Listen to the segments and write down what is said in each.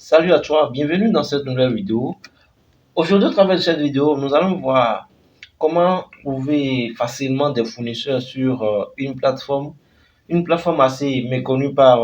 Salut à toi, bienvenue dans cette nouvelle vidéo. Aujourd'hui, au travers de cette vidéo, nous allons voir comment trouver facilement des fournisseurs sur une plateforme assez méconnue par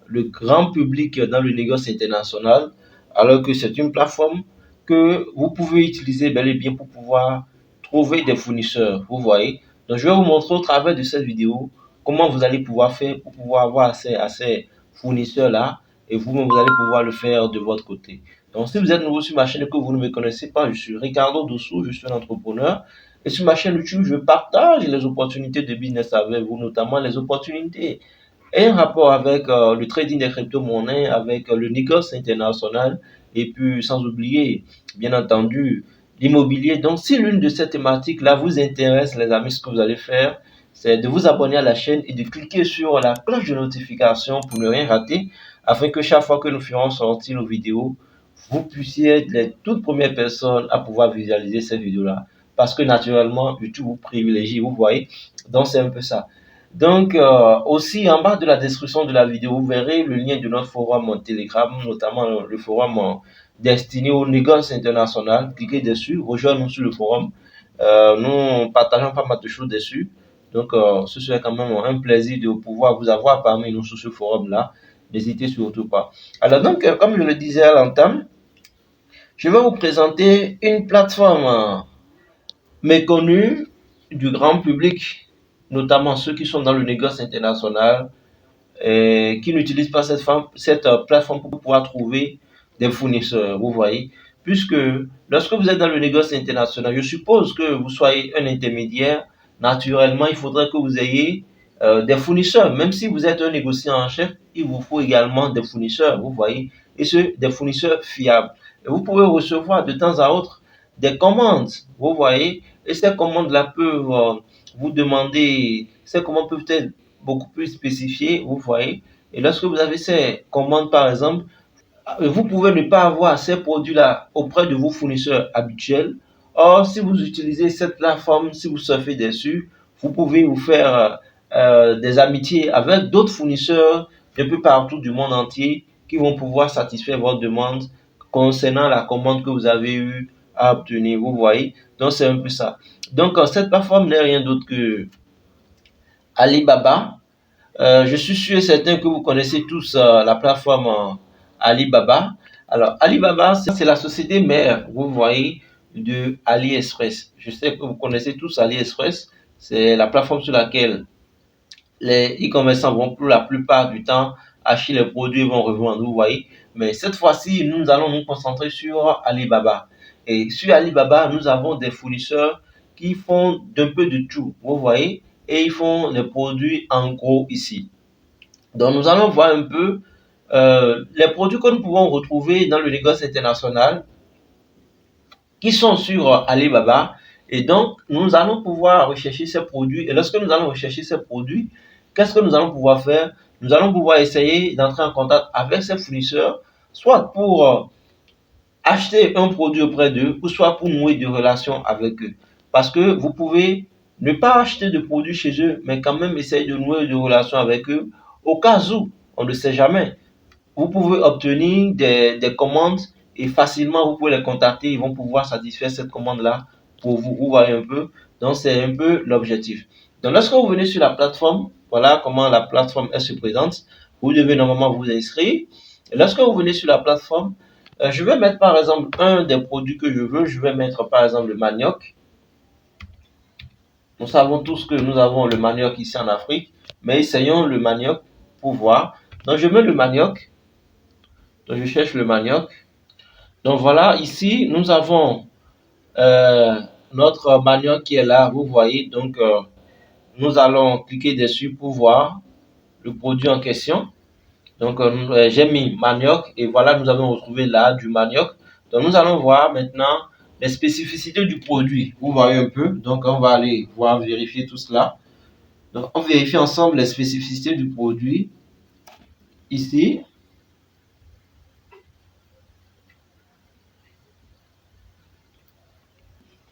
le grand public dans le négoce international, alors que c'est une plateforme que vous pouvez utiliser bel et bien pour pouvoir trouver des fournisseurs, vous voyez. Donc, je vais vous montrer au travers de cette vidéo comment vous allez pouvoir faire pour pouvoir avoir accès à ces fournisseurs-là et vous-même, vous allez pouvoir le faire de votre côté. Donc, si vous êtes nouveau sur ma chaîne et que vous ne me connaissez pas, je suis Ricardo Doussou, je suis un entrepreneur. Et sur ma chaîne YouTube, je partage les opportunités de business avec vous, notamment les opportunités et un rapport avec le trading des crypto-monnaies, avec le négoce international, et puis sans oublier, bien entendu, l'immobilier. Donc, si l'une de ces thématiques-là vous intéresse, les amis, ce que vous allez faire, c'est de vous abonner à la chaîne et de cliquer sur la cloche de notification pour ne rien rater, afin que chaque fois que nous ferons sortir nos vidéos, vous puissiez être les toutes premières personnes à pouvoir visualiser ces vidéos-là. Parce que naturellement, YouTube vous privilégie, vous voyez. Donc, c'est un peu ça. Donc, aussi en bas de la description de la vidéo, vous verrez le lien de notre forum en Telegram, notamment le forum destiné au négoce international. Cliquez dessus, rejoignez-nous sur le forum. Nous partageons pas mal de choses dessus. Donc, ce serait quand même un plaisir de pouvoir vous avoir parmi nous sur ce forum-là. N'hésitez surtout pas. Alors, donc, comme je le disais à l'entame, je vais vous présenter une plateforme méconnue du grand public, notamment ceux qui sont dans le négoce international, et qui n'utilisent pas cette plateforme pour pouvoir trouver des fournisseurs, vous voyez. Puisque lorsque vous êtes dans le négoce international, je suppose que vous soyez un intermédiaire, naturellement, il faudrait que vous ayez des fournisseurs. Même si vous êtes un négociant en chef, il vous faut également des fournisseurs, vous voyez, et des fournisseurs fiables. Et vous pouvez recevoir de temps à autre des commandes, vous voyez, et ces commandes-là peuvent vous demander, ces commandes peuvent être beaucoup plus spécifiées, vous voyez. Et lorsque vous avez ces commandes, par exemple, vous pouvez ne pas avoir ces produits-là auprès de vos fournisseurs habituels. Or, si vous utilisez cette plateforme, si vous surfez dessus, vous pouvez vous faire des amitiés avec d'autres fournisseurs un peu partout du monde entier qui vont pouvoir satisfaire votre demande concernant la commande que vous avez eu à obtenir, vous voyez. Donc, c'est un peu ça. Donc, cette plateforme n'est rien d'autre que Alibaba. Je suis sûr et certain que vous connaissez tous la plateforme Alibaba. Alors, Alibaba, c'est la société mère, vous voyez, de AliExpress. Je sais que vous connaissez tous AliExpress. C'est la plateforme sur laquelle les e-commerçants vont pour la plupart du temps acheter les produits et vont revendre, vous voyez. Mais cette fois-ci, nous allons nous concentrer sur Alibaba. Et sur Alibaba, nous avons des fournisseurs qui font d'un peu de tout, vous voyez, et ils font les produits en gros ici. Donc, nous allons voir un peu les produits que nous pouvons retrouver dans le négoce international qui sont sur Alibaba. Et donc, nous allons pouvoir rechercher ces produits. Et lorsque nous allons rechercher ces produits, qu'est-ce que nous allons pouvoir faire? Nous allons pouvoir essayer d'entrer en contact avec ces fournisseurs, soit pour acheter un produit auprès d'eux, ou soit pour nouer des relations avec eux. Parce que vous pouvez ne pas acheter de produits chez eux, mais quand même essayer de nouer des relations avec eux, au cas où, on ne sait jamais. Vous pouvez obtenir des commandes et facilement vous pouvez les contacter, ils vont pouvoir satisfaire cette commande-là pour vous. Vous voyez un peu. Donc, c'est un peu l'objectif. Donc, lorsque vous venez sur la plateforme, voilà comment la plateforme elle se présente. Vous devez normalement vous inscrire. Et lorsque vous venez sur la plateforme, je vais mettre par exemple un des produits que je veux. Je vais mettre par exemple le manioc. Nous savons tous que nous avons le manioc ici en Afrique, mais essayons le manioc pour voir. Donc, je mets le manioc. Donc, je cherche le manioc. Donc, voilà, ici, nous avons notre manioc qui est là, vous voyez. Donc, nous allons cliquer dessus pour voir le produit en question. Donc, j'ai mis manioc et voilà, nous avons retrouvé là du manioc. Donc, nous allons voir maintenant les spécificités du produit. Vous voyez un peu. Donc, on va aller voir, vérifier tout cela. Donc, on vérifie ensemble les spécificités du produit. Ici,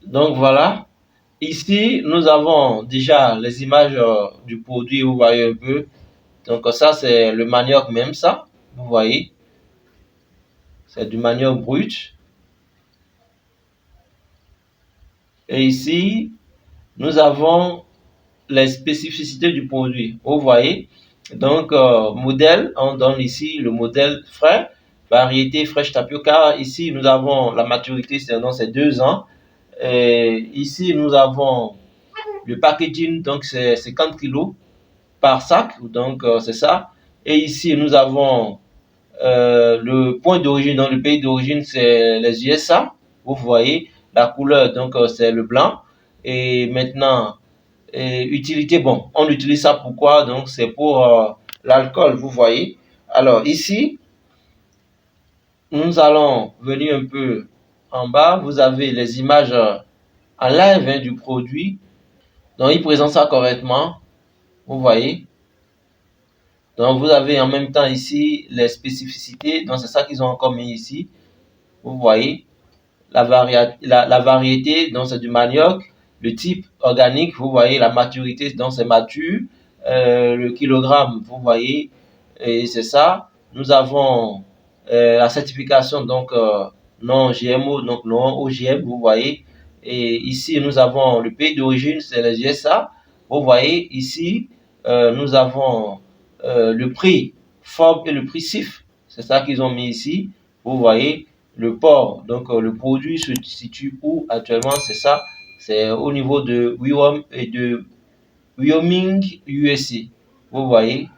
donc voilà. Ici, nous avons déjà les images du produit, vous voyez un peu. Donc ça, c'est le manioc même, ça, vous voyez. c'est du manioc brut. Et ici, nous avons les spécificités du produit. Vous voyez, donc modèle, on donne ici le modèle frais, variété fraîche tapioca. Ici, nous avons la maturité, c'est 2 ans. Et ici, nous avons le packaging, donc c'est 50 kilos par sac, donc c'est ça. Et ici, nous avons le point d'origine, donc le pays d'origine, c'est les USA. Vous voyez, la couleur, donc c'est le blanc. Et maintenant, utilité, bon, on utilise ça pourquoi? Donc c'est pour l'alcool, vous voyez. Alors ici, nous allons venir un peu en bas. Vous avez les images en live hein, du produit. Donc il présente ça correctement, vous voyez. Donc vous avez en même temps ici les spécificités. Donc c'est ça qu'ils ont encore mis ici, vous voyez. La variété, donc c'est du manioc. Le type organique, vous voyez, la maturité, donc c'est mature. Le kilogramme, vous voyez, et c'est ça. Nous avons la certification, donc non GMO, donc non OGM, vous voyez. Et ici, nous avons le pays d'origine, c'est les USA. Vous voyez, ici, nous avons le prix FOB et le prix CIF. C'est ça qu'ils ont mis ici. Vous voyez, le port, donc le produit se situe où actuellement? C'est ça, c'est au niveau de Wyoming, USA. Vous voyez.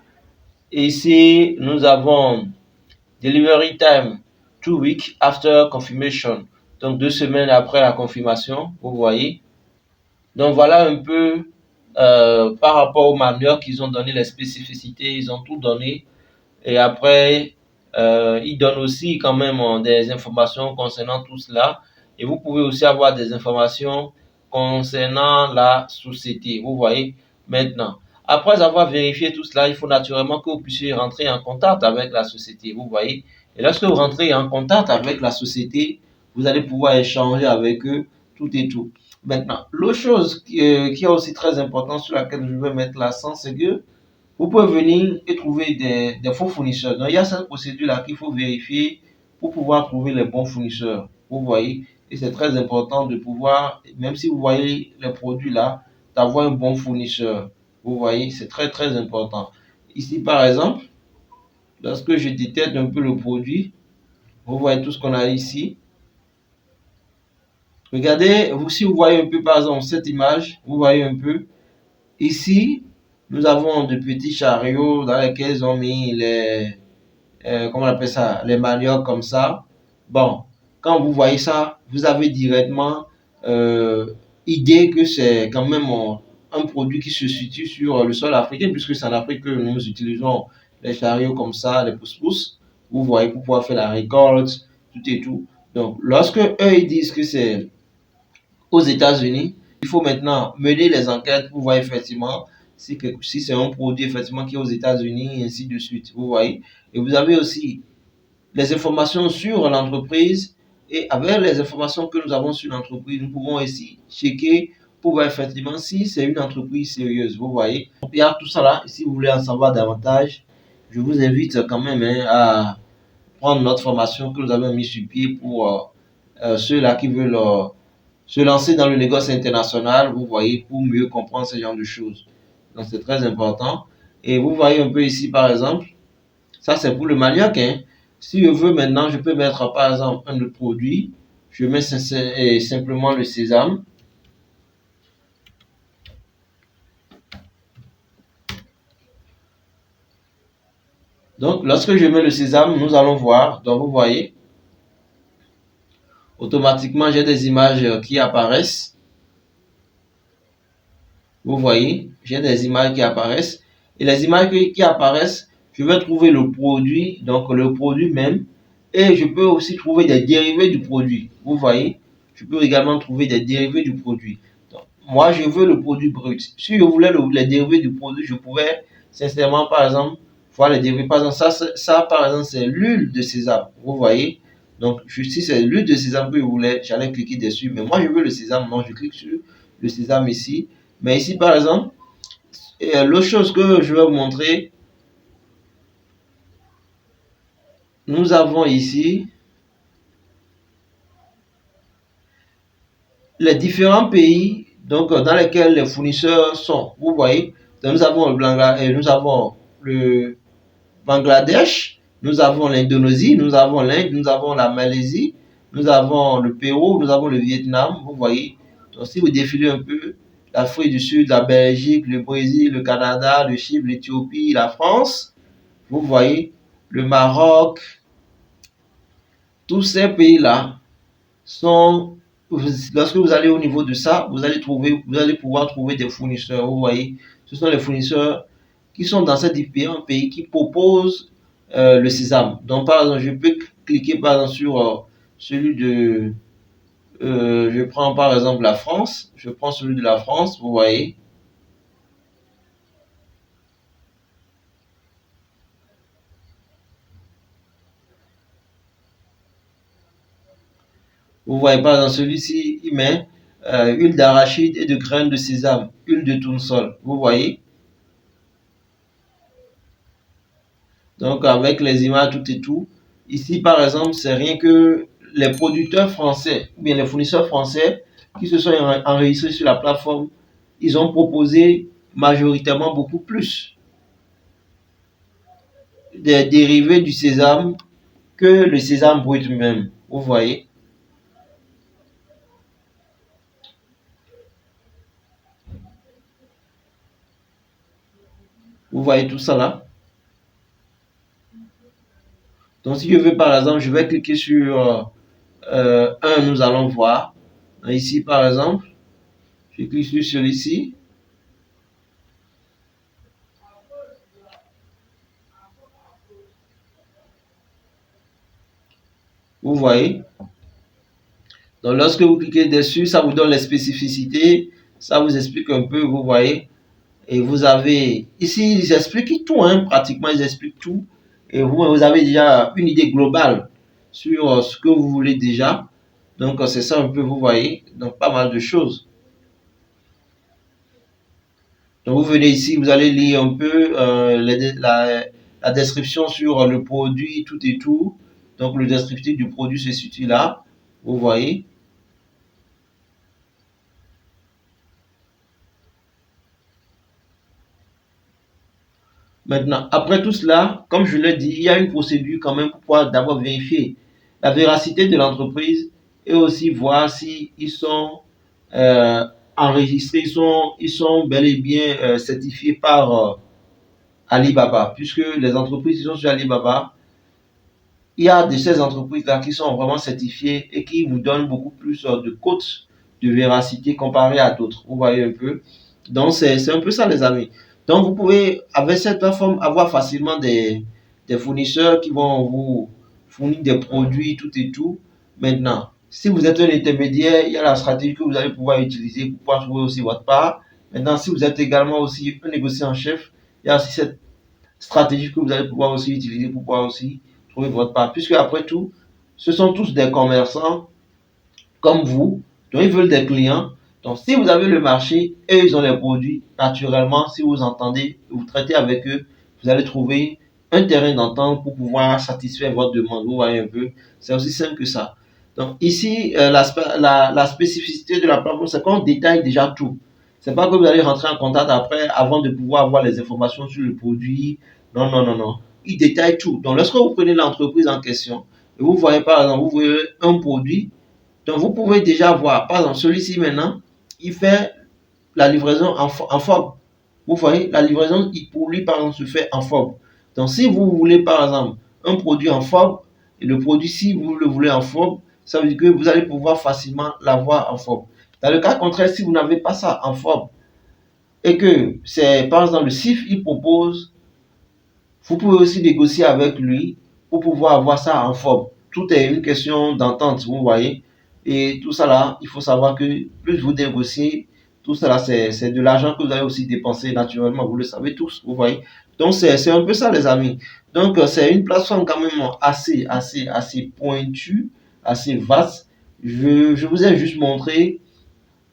Et ici, nous avons delivery time 2 weeks after confirmation. Donc 2 semaines après la confirmation, vous voyez. Donc voilà un peu par rapport au manioc, ils ont donné les spécificités, ils ont tout donné. Et après, il donne aussi quand même des informations concernant tout cela. Et vous pouvez aussi avoir des informations concernant la société. Vous voyez maintenant. Après avoir vérifié tout cela, il faut naturellement que vous puissiez rentrer en contact avec la société. Vous voyez. Et lorsque vous rentrez en contact avec la société, vous allez pouvoir échanger avec eux tout et tout. Maintenant, l'autre chose qui est aussi très importante sur laquelle je veux mettre l'accent, c'est que vous pouvez venir et trouver des faux fournisseurs. Donc, il y a cette procédure-là qu'il faut vérifier pour pouvoir trouver les bons fournisseurs. Vous voyez, et c'est très important de pouvoir, même si vous voyez les produits là, d'avoir un bon fournisseur. Vous voyez, c'est très très important. Ici, par exemple, lorsque je détecte un peu le produit, vous voyez tout ce qu'on a ici. Regardez, si vous voyez un peu, par exemple, cette image, vous voyez un peu, ici, nous avons de petits chariots dans lesquels ils ont mis comment on appelle ça, les maniocs comme ça. Bon, quand vous voyez ça, vous avez directement idée que c'est quand même un produit qui se situe sur le sol africain, puisque c'est en Afrique que nous utilisons les chariots comme ça, les pousse-pousse. Vous voyez, pour pouvoir faire la récolte, tout et tout. Donc, lorsque eux, ils disent que c'est aux États-Unis, il faut maintenant mener les enquêtes pour voir effectivement si c'est un produit effectivement qui est aux États-Unis et ainsi de suite. Vous voyez. Et vous avez aussi les informations sur l'entreprise et avec les informations que nous avons sur l'entreprise, nous pouvons aussi checker pour voir effectivement si c'est une entreprise sérieuse. Vous voyez. Donc, il y a tout ça là. Si vous voulez en savoir davantage, je vous invite quand même à prendre notre formation que nous avons mis sur pied pour ceux-là qui veulent se lancer dans le négoce international, vous voyez, pour mieux comprendre ce genre de choses. Donc, c'est très important. Et vous voyez un peu ici, par exemple, ça, c'est pour le manioc. Hein. Si je veux maintenant, je peux mettre, par exemple, un autre produit. Je mets simplement le sésame. Donc, lorsque je mets le sésame, nous allons voir. Donc, vous voyez, automatiquement, j'ai des images qui apparaissent. Vous voyez, j'ai des images qui apparaissent. Et les images qui apparaissent, je vais trouver le produit, donc le produit même. Et je peux aussi trouver des dérivés du produit. Vous voyez, je peux également trouver des dérivés du produit. Donc, moi, je veux le produit brut. Si je voulais les dérivés du produit, je pouvais sincèrement, par exemple, voir les dérivés. Par exemple, ça par exemple, c'est l'huile de sésame. Vous voyez. Donc, si c'est l'huile de sésame que je voulais, j'allais cliquer dessus. Mais moi, je veux le sésame. Donc, je clique sur le sésame ici. Mais ici, par exemple, l'autre chose que je vais vous montrer, nous avons ici les différents pays donc, dans lesquels les fournisseurs sont. Vous voyez, donc, nous avons le Bangladesh, nous avons l'Indonésie, nous avons l'Inde, nous avons la Malaisie, nous avons le Pérou, nous avons le Vietnam, vous voyez. Donc si vous défilez un peu, l'Afrique du Sud, la Belgique, le Brésil, le Canada, le Chypre, l'Éthiopie, la France, vous voyez, le Maroc, tous ces pays-là sont, lorsque vous allez au niveau de ça, vous allez pouvoir trouver des fournisseurs, vous voyez. Ce sont les fournisseurs qui sont dans ces différents pays qui proposent le sésame. Donc, par exemple, je peux cliquer par exemple sur celui de, je prends par exemple la France, je prends celui de la France, vous voyez. Vous voyez par exemple celui-ci, il met huile d'arachide et de graines de sésame, huile de tournesol, vous voyez. Donc, avec les images, tout et tout. Ici, par exemple, c'est rien que les producteurs français, ou bien les fournisseurs français qui se sont enregistrés sur la plateforme, ils ont proposé majoritairement beaucoup plus des dérivés du sésame que le sésame brut même. Vous voyez? Vous voyez tout ça là? Donc, si je veux, par exemple, je vais cliquer sur un, nous allons voir. Ici, par exemple, je clique sur celui-ci. Vous voyez? Donc, lorsque vous cliquez dessus, ça vous donne les spécificités, ça vous explique un peu, vous voyez. Et vous avez, ici, ils expliquent tout, hein, pratiquement, ils expliquent tout. Et vous avez déjà une idée globale sur ce que vous voulez déjà. Donc, c'est ça un peu, vous voyez. Donc, pas mal de choses. Donc, vous venez ici, vous allez lire un peu la description sur le produit, tout et tout. Donc, le descriptif du produit se situe là. Vous voyez. Maintenant, après tout cela, comme je l'ai dit, il y a une procédure quand même pour pouvoir d'abord vérifier la véracité de l'entreprise et aussi voir si ils sont enregistrés, ils sont bel et bien certifiés par Alibaba, puisque les entreprises qui sont sur Alibaba, il y a de ces entreprises-là qui sont vraiment certifiées et qui vous donnent beaucoup plus de cotes de véracité comparé à d'autres. Vous voyez un peu. Donc, c'est un peu ça, les amis. Donc, vous pouvez, avec cette plateforme, avoir facilement des fournisseurs qui vont vous fournir des produits, tout et tout. Maintenant, si vous êtes un intermédiaire, il y a la stratégie que vous allez pouvoir utiliser pour pouvoir trouver aussi votre part. Maintenant, si vous êtes également aussi un négociant en chef, il y a aussi cette stratégie que vous allez pouvoir aussi utiliser pour pouvoir aussi trouver votre part. Puisque après tout, ce sont tous des commerçants comme vous, donc ils veulent des clients. Donc si vous avez le marché et ils ont les produits, naturellement, si vous entendez, vous traitez avec eux, vous allez trouver un terrain d'entente pour pouvoir satisfaire votre demande. Vous voyez un peu, c'est aussi simple que ça. Donc ici, la spécificité de la plateforme, c'est qu'on détaille déjà tout. C'est pas que vous allez rentrer en contact après avant de pouvoir avoir les informations sur le produit. Non, non, non, non. Il détaille tout. Donc lorsque vous prenez l'entreprise en question, et vous voyez par exemple, vous voyez un produit, donc, vous pouvez déjà voir, par exemple, celui-ci maintenant, il fait la livraison en forme. Vous voyez, la livraison, pour lui, par exemple, se fait en forme. Donc, si vous voulez, par exemple, un produit en forme, et le produit, si vous le voulez en forme, ça veut dire que vous allez pouvoir facilement l'avoir en forme. Dans le cas contraire, si vous n'avez pas ça en forme, et que c'est, par exemple, le CIF, il propose, vous pouvez aussi négocier avec lui pour pouvoir avoir ça en forme. Tout est une question d'entente, vous voyez. Et tout ça là, il faut savoir que plus vous négociez, tout ça là, c'est de l'argent que vous allez aussi dépenser naturellement, vous le savez tous, vous voyez. Donc c'est un peu ça les amis. Donc c'est une plateforme quand même assez pointue, assez vaste. Je vous ai juste montré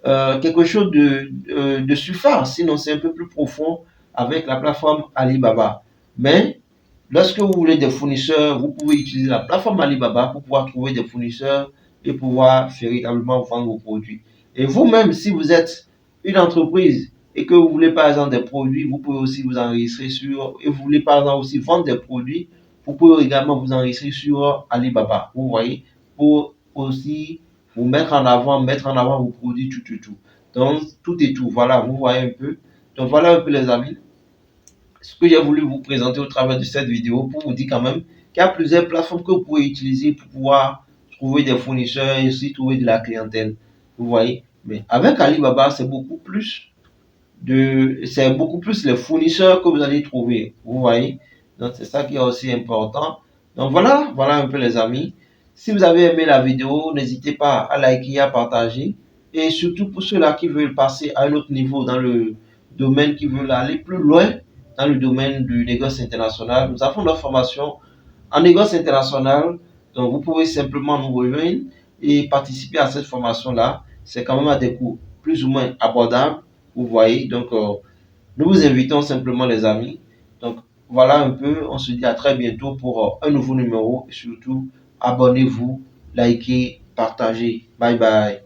quelque chose de surface, sinon c'est un peu plus profond avec la plateforme Alibaba. Mais lorsque vous voulez des fournisseurs, vous pouvez utiliser la plateforme Alibaba pour pouvoir trouver des fournisseurs et pouvoir véritablement vendre vos produits. Et vous-même, si vous êtes une entreprise et que vous voulez par exemple des produits, vous pouvez aussi vous enregistrer sur, et vous voulez par exemple aussi vendre des produits, vous pouvez également vous enregistrer sur Alibaba, vous voyez, pour aussi vous mettre en avant vos produits, tout. Donc, tout et tout, voilà, vous voyez un peu. Donc, voilà un peu les amis, ce que j'ai voulu vous présenter au travers de cette vidéo pour vous dire quand même qu'il y a plusieurs plateformes que vous pouvez utiliser pour pouvoir trouver des fournisseurs et aussi trouver de la clientèle. Vous voyez, mais avec Alibaba, c'est beaucoup plus les fournisseurs que vous allez trouver. Vous voyez, donc c'est ça qui est aussi important. Donc voilà un peu les amis. Si vous avez aimé la vidéo, n'hésitez pas à liker, à partager. Et surtout pour ceux-là qui veulent passer à un autre niveau dans le domaine, qui veulent aller plus loin dans le domaine du négoce international, nous avons notre formation en négoce international. Donc vous pouvez simplement nous rejoindre et participer à cette formation-là. C'est quand même à des coûts plus ou moins abordables. Vous voyez, donc nous vous invitons simplement les amis. Donc voilà un peu, on se dit à très bientôt pour un nouveau numéro. Et surtout, abonnez-vous, likez, partagez. Bye bye.